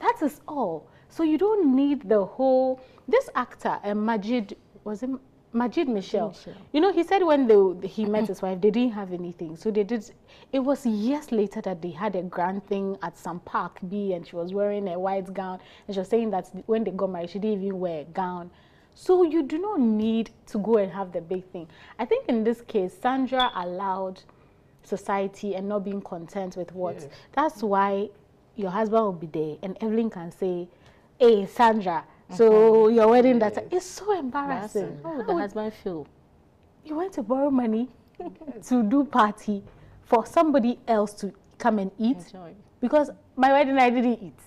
That is all. So you don't need the whole. This actor, Majid, was it Majid Michel? You know, he said when he met his wife, they didn't have anything. So they did. It was years later that they had a grand thing at some park B, and she was wearing a white gown, and she was saying that when they got married, she didn't even wear a gown. So you do not need to go and have the big thing. I think in this case, Sandra allowed society and not being content with what. That's why your husband will be there and Evelyn can say, hey, Sandra, so your wedding that is so embarrassing. How would the husband feel? You went to borrow money to do party for somebody else to come and eat. Enjoy. Because my wedding I didn't eat.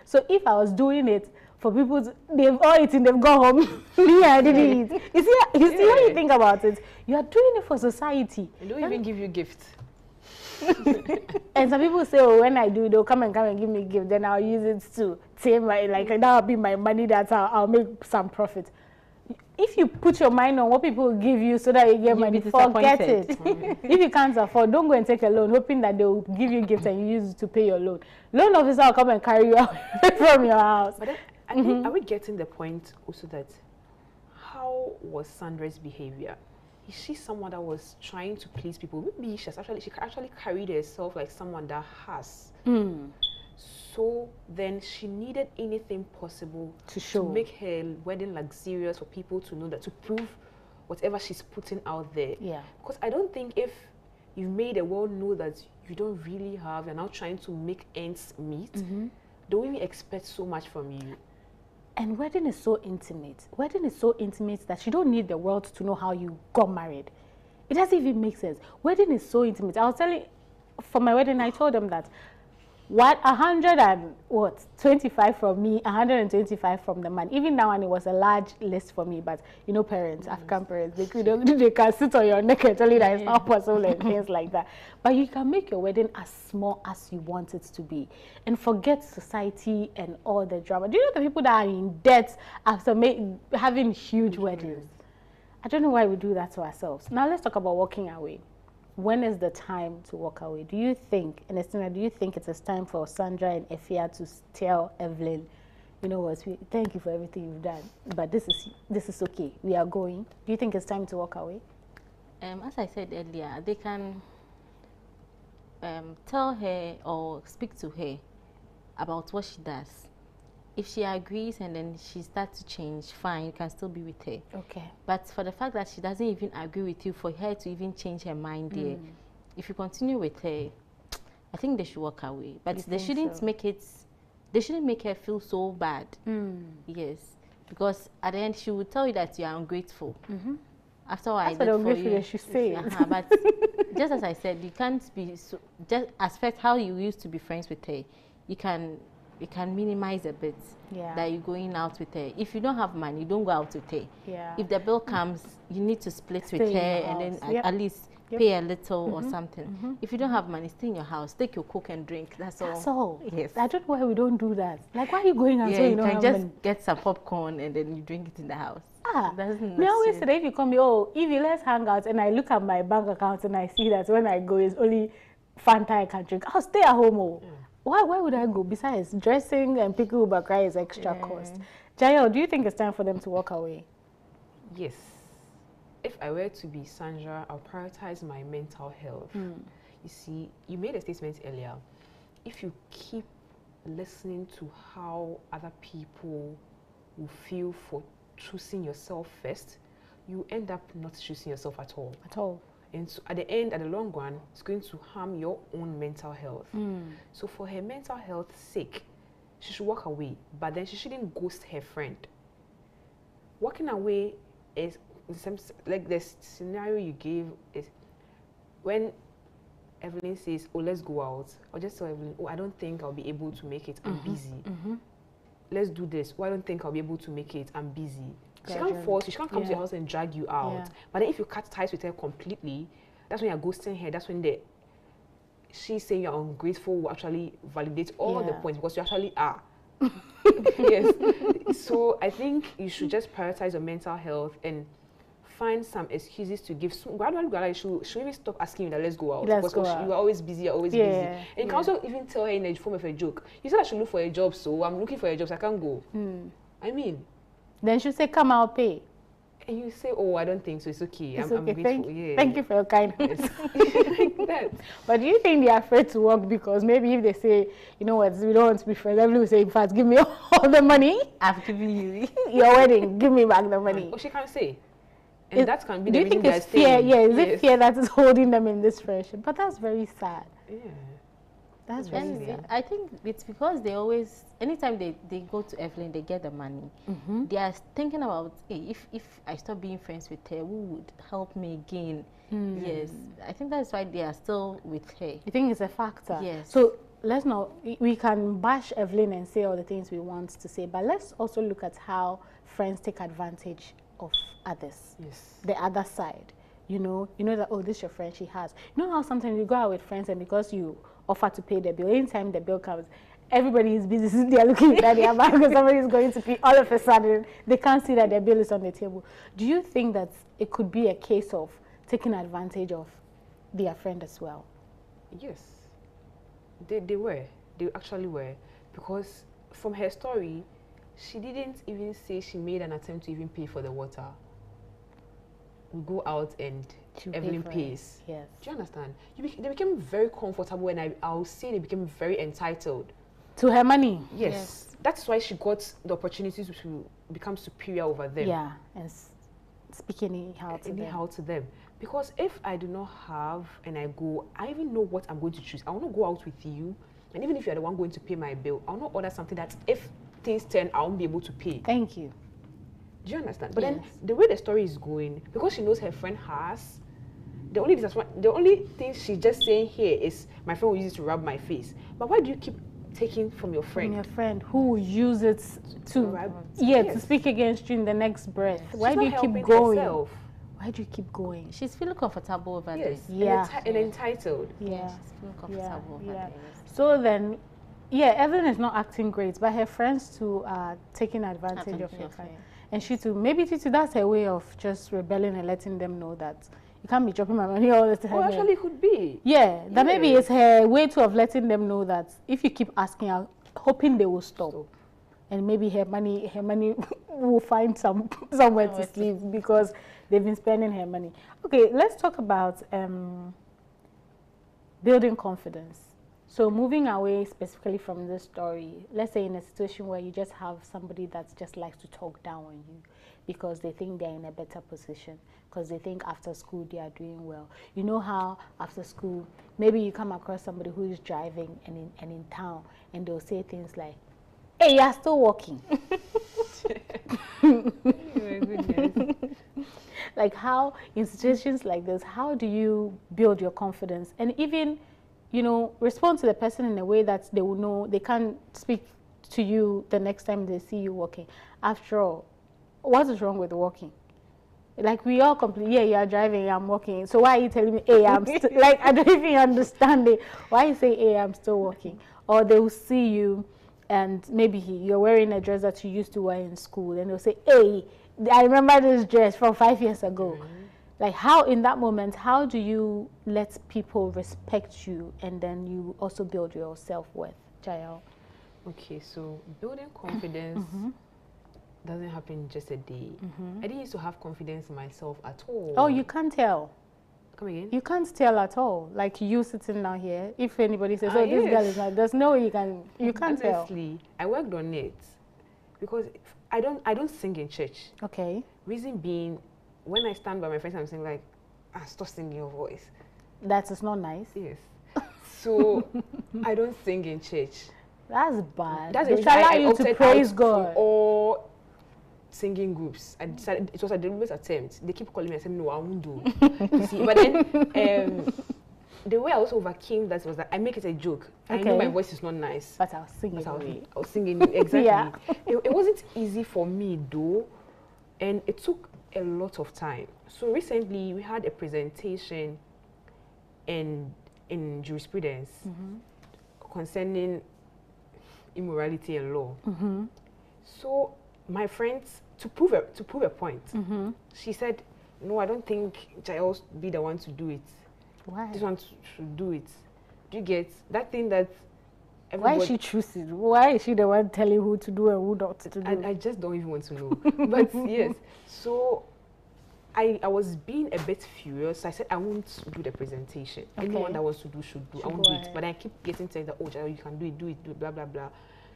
So if I was doing it for people, they've all eaten, they've gone home. Me, I didn't eat. You see when you think about it, you are doing it for society. They don't even give you gifts. And some people say, oh, when I do, they'll come and give me a gift, then I'll use it to take my, like that'll be my money, that's how I'll make some profit. If you put your mind on what people give you so that you get money, forget it. If you can't afford, don't go and take a loan, hoping that they'll give you gifts and you use it to pay your loan. Loan officer will come and carry you out from your house. But then, I think, are we getting the point also that how was Sandra's behavior? Is she someone that was trying to please people? Maybe she actually carried herself like someone that has. So then she needed anything possible to make her wedding luxurious for people to know that, to prove whatever she's putting out there. Yeah. Because I don't think if you've made the world know that you don't really have, you're now trying to make ends meet, they won't even expect so much from you. And wedding is so intimate. Wedding is so intimate that you don't need the world to know how you got married. It doesn't even make sense. Wedding is so intimate. I was telling, for my wedding, I told them that 125 from me, 125 from the man. Even now, and it was a large list for me, but you know, parents, African parents, they can sit on your neck and tell you that it's not possible and things like that. But you can make your wedding as small as you want it to be and forget society and all the drama. Do you know the people that are in debt after having huge weddings? I don't know why we do that to ourselves. Now let's talk about walking away. When is the time to walk away? Do you think, and Estina, do you think it is time for Sandra and Efia to tell Evelyn, you know what, thank you for everything you've done, but this is okay, we are going. Do you think it's time to walk away? As I said earlier, they can tell her or speak to her about what she does. If she agrees and then she starts to change, fine, you can still be with her. Okay. But for the fact that she doesn't even agree with you, for her to even change her mind there, if you continue with her, I think they should walk away. But they shouldn't make her feel so bad. Yes. Because at the end, she will tell you that you are ungrateful. After all, that's what ungrateful should say. But just as I said, you can't be, just aspect how you used to be friends with her. You can minimize a bit that you're going out with her. If you don't have money, don't go out with her. If the bill comes, you need to split with her and then at least pay a little or something. If you don't have money, stay in your house, take your coke and drink. That's all. That's all. Yes. I don't know why we don't do that. Like, why are you going out so you don't have just money? get some popcorn and then you drink it in the house. Me always say that if you come here, oh, Evie, let's hang out, and I look at my bank account and I see that when I go, it's only Fanta I can drink. I'll stay at home. Why would I go? Besides, dressing and picking Uber cry is extra cost. Jael, do you think it's time for them to walk away? Yes. If I were to be Sandra, I'll prioritize my mental health. You see, you made a statement earlier. If you keep listening to how other people will feel for choosing yourself first, you end up not choosing yourself at all. At all. And so at the end, at the long run, it's going to harm your own mental health. So for her mental health's sake, she should walk away, but then she shouldn't ghost her friend. Walking away is, like the scenario you gave is when Evelyn says, oh, let's go out. I'll just tell Evelyn, oh, I don't think I'll be able to make it. I'm busy. Let's do this. Oh, I don't think I'll be able to make it. I'm busy. She can't force you. She can't come to your house and drag you out. But then if you cut ties with her completely, that's when you're ghosting her. That's when she's saying you're ungrateful will actually validate all the points because you actually are. Yes. So I think you should just prioritize your mental health and find some excuses to give. So gradually, she'll even stop asking you that let's go out. Because you are always busy, you're always busy. And you can also even tell her in the form of a joke. You said I should look for a job, so I'm looking for a job, so I can't go. I mean. Then she'll say, come, I'll pay. And you say, oh, I don't think so, it's okay. It's I'm okay. grateful. Thank you for your kindness. Like that. But do you think they're afraid to work because maybe if they say, you know what, we don't want to be friends, everyone will say, in fact, give me all the money. I've given you your wedding, give me back the money. Oh, she can't say. And that can be do the you think reason it's fear? Yeah, is it fear that is holding them in this friendship? But that's very sad. Yeah. That's very And sad. I think it's because they always, anytime they go to Evelyn, they get the money. They are thinking about, hey, if I stop being friends with her, who would help me again? Yes, I think that's why they are still with her. You think it's a factor? Yes. So let's not, we can bash Evelyn and say all the things we want to say, but let's also look at how friends take advantage of others. Yes. The other side. You know that, oh, this is your friend, she has. You know how sometimes you go out with friends and because you offer to pay the bill, anytime the bill comes, everybody is busy, they are looking at their bank because somebody is going to pay. All of a sudden, they can't see that their bill is on the table. Do you think that it could be a case of taking advantage of their friend as well? Yes. They were. They actually were. Because from her story, she didn't even say she made an attempt to even pay for the water. We go out and Evelyn pays. Yes. Do you understand? They became very comfortable, and I'll say they became very entitled to her money. Yes. That's why she got the opportunity to become superior over them. Yeah, and speak anyhow to them. Because if I do not have and I go, I even know what I'm going to choose. I will not go out with you, and even if you're the one going to pay my bill, I'll not order something that if things turn, I won't be able to pay. Thank you. Do you understand? But then the way the story is going, because she knows her friend has, the only thing she's just saying here is my friend will use it to rub my face. But why do you keep taking from your friend? From your friend who will use it to speak against you in the next breath. Why do you keep going? Herself. Why do you keep going? She's feeling comfortable over this. Yeah. And entitled. Yeah. She's feeling comfortable over this. So then, Evelyn is not acting great, but her friends too are taking advantage of her friend. And she too, maybe that's her way of just rebelling and letting them know that you can't be dropping my money all the time. Oh, actually, it could be. Yeah, that maybe it's her way of letting them know that if you keep asking her, hoping they will stop. And maybe her money will find somewhere to sleep because they've been spending her money. Okay, let's talk about building confidence. So moving away specifically from this story, let's say in a situation where you just have somebody that just likes to talk down on you because they think they're in a better position, because they think after school they are doing well. You know how after school, maybe you come across somebody who is driving and in town, and they'll say things like, hey, you're still walking. Oh my goodness. Like how, in situations like this, how do you build your confidence and even, respond to the person in a way that they will know they can speak to you the next time they see you walking? After all, what is wrong with walking? Like we all complain, you are driving, I'm walking. So why are you telling me, hey, I'm still, like, I don't even understand it. Why you say, hey, I'm still walking? Or they will see you and maybe you're wearing a dress that you used to wear in school and they'll say, hey, I remember this dress from 5 years ago. Like how in that moment, how do you let people respect you and then you also build your self-worth? Jael? Okay, so building confidence doesn't happen in just a day. I didn't used to have confidence in myself at all. Oh, you can't tell. Come again? You can't tell at all. Like you sitting down here, if anybody says, oh, this girl is not, there's no way you can't tell. Honestly, I worked on it because I don't sing in church. Okay. Reason being, when I stand by my friends, I'm saying like, stop singing your voice. That is not nice. Yes. So I don't sing in church. That's bad. That's they allow you to praise God. Or singing groups. I decided it was a deliberate attempt. They keep calling me and saying, no, I won't do. You see, but then the way I also overcame that was that I make it a joke. Okay. I know my voice is not nice. But I was singing. I was singing, exactly. Yeah. It wasn't easy for me though, and it took a lot of time. So recently we had a presentation in jurisprudence concerning immorality and law. So my friends, to prove a point, she said, no, I don't think Jael be the one to do it. Why? This one should do it. Do you get that thing that why is she choosing? Why is she the one telling who to do and who not to do? I just don't even want to know. But yes, so I was being a bit furious. I said I won't do the presentation. Okay. Anyone that wants to do should do. I won't do it. But I keep getting said that, oh, Jael, you can do it, blah, blah, blah.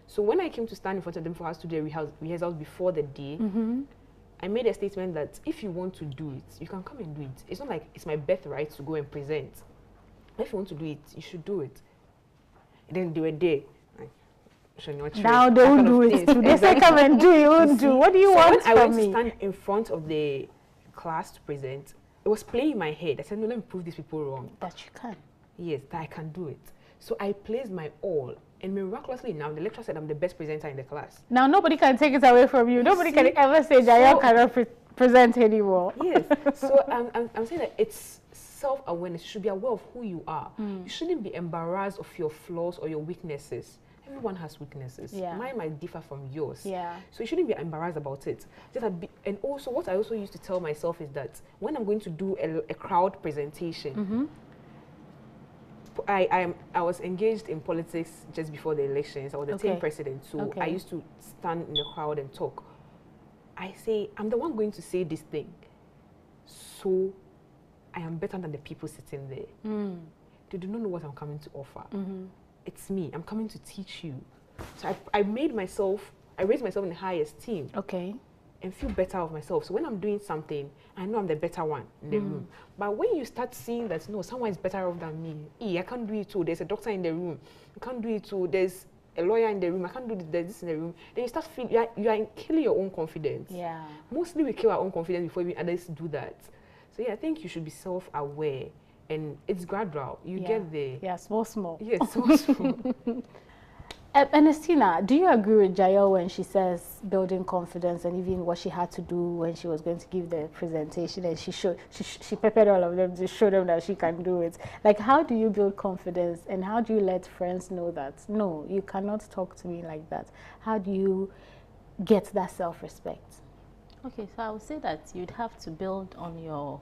So when I came to stand in front of them for us to do the rehearsals before the day, I made a statement that if you want to do it, you can come and do it. It's not like it's my birthright to go and present. If you want to do it, you should do it. And then they were there. Now don't do it. They say come and do, you won't do. What do you want from me? I went to stand in front of the class to present. It was playing in my head. I said, no, let me prove these people wrong. That you can. Yes, that I can do it. So I placed my all. And miraculously now, the lecturer said I'm the best presenter in the class. Now nobody can take it away from you. Nobody can ever say Jayo cannot present anymore. Yes. So I'm saying that it's self-awareness. You should be aware of who you are. You shouldn't be embarrassed of your flaws or your weaknesses. Everyone has weaknesses. Yeah. Mine might differ from yours. Yeah. So you shouldn't be embarrassed about it. And also, what I also used to tell myself is that when I'm going to do a crowd presentation, I was engaged in politics just before the elections. I was the team president, so I used to stand in the crowd and talk. I say, I'm the one going to say this thing. So I am better than the people sitting there. They do not know what I'm coming to offer. It's me. I'm coming to teach you. So I raised myself in the high esteem. Okay. And feel better of myself. So when I'm doing something, I know I'm the better one in the room. But when you start seeing that, no, someone is better off than me. I can't do it too. There's a doctor in the room. I can't do it too. There's a lawyer in the room. I can't do this in the room. Then you start feeling, you are killing your own confidence. Yeah. Mostly we kill our own confidence before even others do that. So yeah, I think you should be self-aware. And it's gradual. You get there. Yeah, small. Yes, small. Ernestina, do you agree with Jayo when she says building confidence and even what she had to do when she was going to give the presentation and she prepared all of them to show them that she can do it? Like, how do you build confidence and how do you let friends know that, no, you cannot talk to me like that? How do you get that self-respect? Okay, so I would say that you'd have to build on your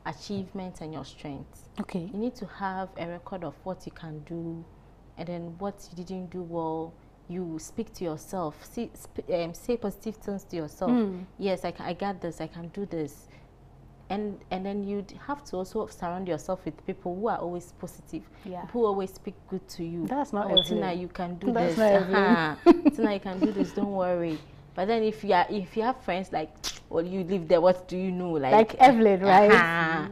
achievements and your strengths. Okay. You need to have a record of what you can do, and then what you didn't do well. You speak to yourself, say positive things to yourself. Yes, I got this, I can do this. And then you'd have to also surround yourself with people who are always positive, who always speak good to you. That's not Tina, you can do this. Tina, you can do this, don't worry. But then if you have friends like, well, you live there, what do you know? Like Evelyn, right?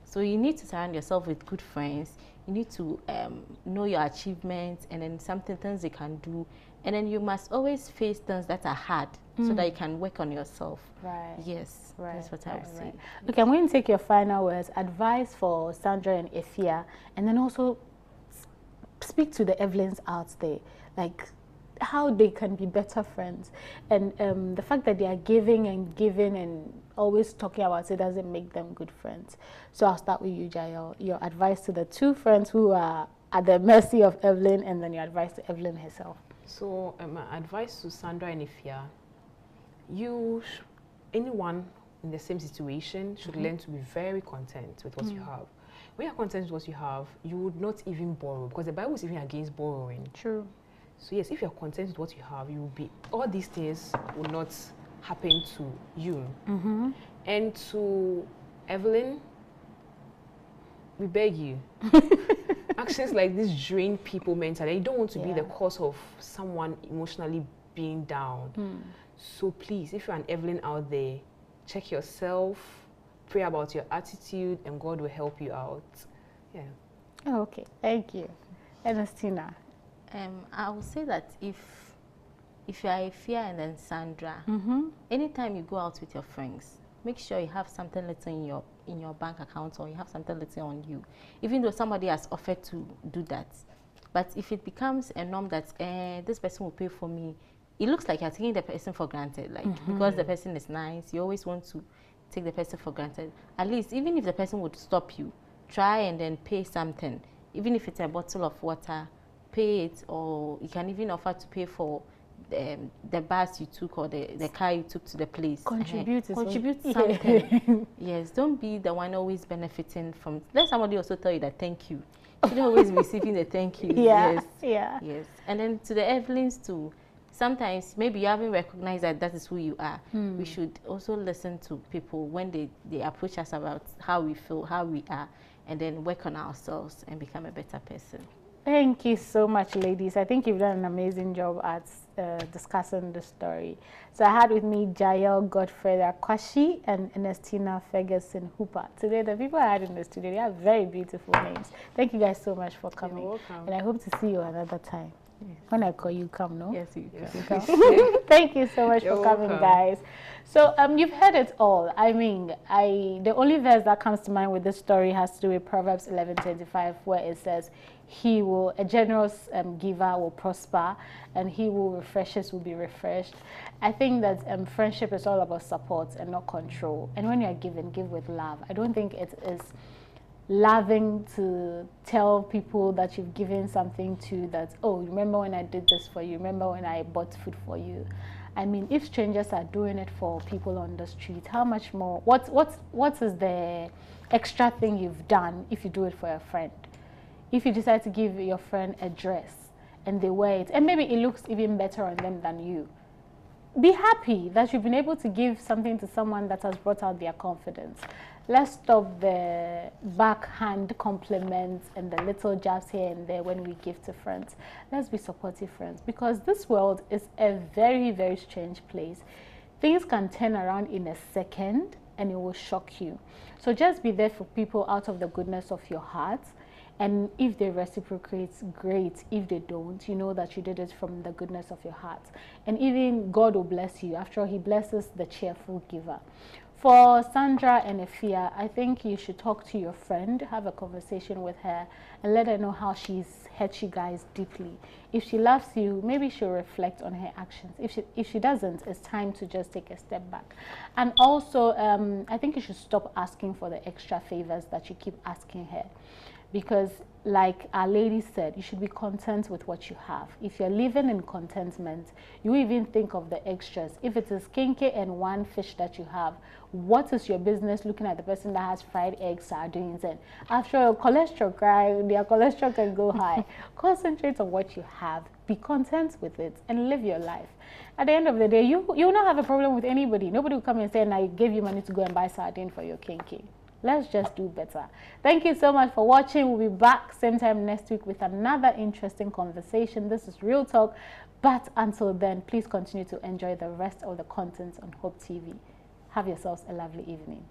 So you need to surround yourself with good friends. You need to know your achievements and then things you can do. And then you must always face things that are hard so that you can work on yourself. Right. Yes, that's what I would say. Okay, I'm going to take your final words, advice for Sandra and Efia, and then also speak to the Evelyns out there, like how they can be better friends. And the fact that they are giving and always talking about it doesn't make them good friends. So I'll start with you, Jayo. Your advice to the two friends who are at the mercy of Evelyn, and then your advice to Evelyn herself. So my advice to Sandra and Efia, anyone in the same situation should learn to be very content with what you have. When you're content with what you have, you would not even borrow, because the Bible is even against borrowing. True. So yes, if you're content with what you have, you will be, all these things will not happen to you. And to Evelyn, we beg you. Actions like this drain people mentally. You don't want to be the cause of someone emotionally being down. So please, if you're an Evelyn out there, check yourself, pray about your attitude, and God will help you out. Yeah. Oh, okay, thank you. Ernestina. I would say that if you are Efia and then Sandra, anytime you go out with your friends, make sure you have something little in your bank account, or you have something little on you, even though somebody has offered to do that. But if it becomes a norm that this person will pay for me, it looks like you're taking the person for granted. Like because the person is nice, you always want to take the person for granted. At least, even if the person would stop you, try and then pay something, even if it's a bottle of water. Pay it, or you can even offer to pay for the bus you took or the car you took to the place. Contribute something. Yes, don't be the one always benefiting from. Let somebody also tell you that thank you. You shouldn't always be receiving the thank you. Yes. And then to the Evelyns too, sometimes maybe you haven't recognized that is who you are. We should also listen to people when they approach us about how we feel, how we are, and then work on ourselves and become a better person. Thank you so much, ladies. I think you've done an amazing job at discussing the story. So I had with me Jael Godfrey Akwashi and Ernestina Ferguson Hooper. Today, the people I had in the studio, they have very beautiful names. Thank you guys so much for coming. You're welcome. And I hope to see you another time. Yes. When I call you, come, no? Yes, you You come. Thank you so much You're for coming, welcome. guys. So you've heard it all. I mean, the only verse that comes to mind with this story has to do with Proverbs 11:25, where it says, a generous giver will prosper, and he who refreshes will be refreshed. I think that friendship is all about support and not control. And when you are giving, give with love. I don't think it is loving to tell people that you've given something to, that, oh, remember when I did this for you, remember when I bought food for you. I mean, if strangers are doing it for people on the street, how much more, what is the extra thing you've done if you do it for a friend? If you decide to give your friend a dress and they wear it, and maybe it looks even better on them than you, be happy that you've been able to give something to someone that has brought out their confidence. Let's stop the backhand compliments and the little jabs here and there when we give to friends. Let's be supportive friends, because this world is a very, very strange place. Things can turn around in a second and it will shock you. So just be there for people out of the goodness of your heart. And if they reciprocate, great. If they don't, you know that you did it from the goodness of your heart. And even God will bless you. After all, he blesses the cheerful giver. For Sandra and Efia, I think you should talk to your friend, have a conversation with her, and let her know how she's hurt you guys deeply. If she loves you, maybe she'll reflect on her actions. If she doesn't, it's time to just take a step back. And also, I think you should stop asking for the extra favors that you keep asking her. Because like our lady said, you should be content with what you have. If you're living in contentment, you even think of the extras. If it is kinky and one fish that you have, what is your business looking at the person that has fried eggs, sardines, and after all, cholesterol, their cholesterol can go high. Concentrate on what you have. Be content with it and live your life. At the end of the day, you will not have a problem with anybody. Nobody will come and say, I gave you money to go and buy sardine for your kinky. Let's just do better. Thank you so much for watching. We'll be back same time next week with another interesting conversation. This is Real Talk. But until then, please continue to enjoy the rest of the content on Hope TV. Have yourselves a lovely evening.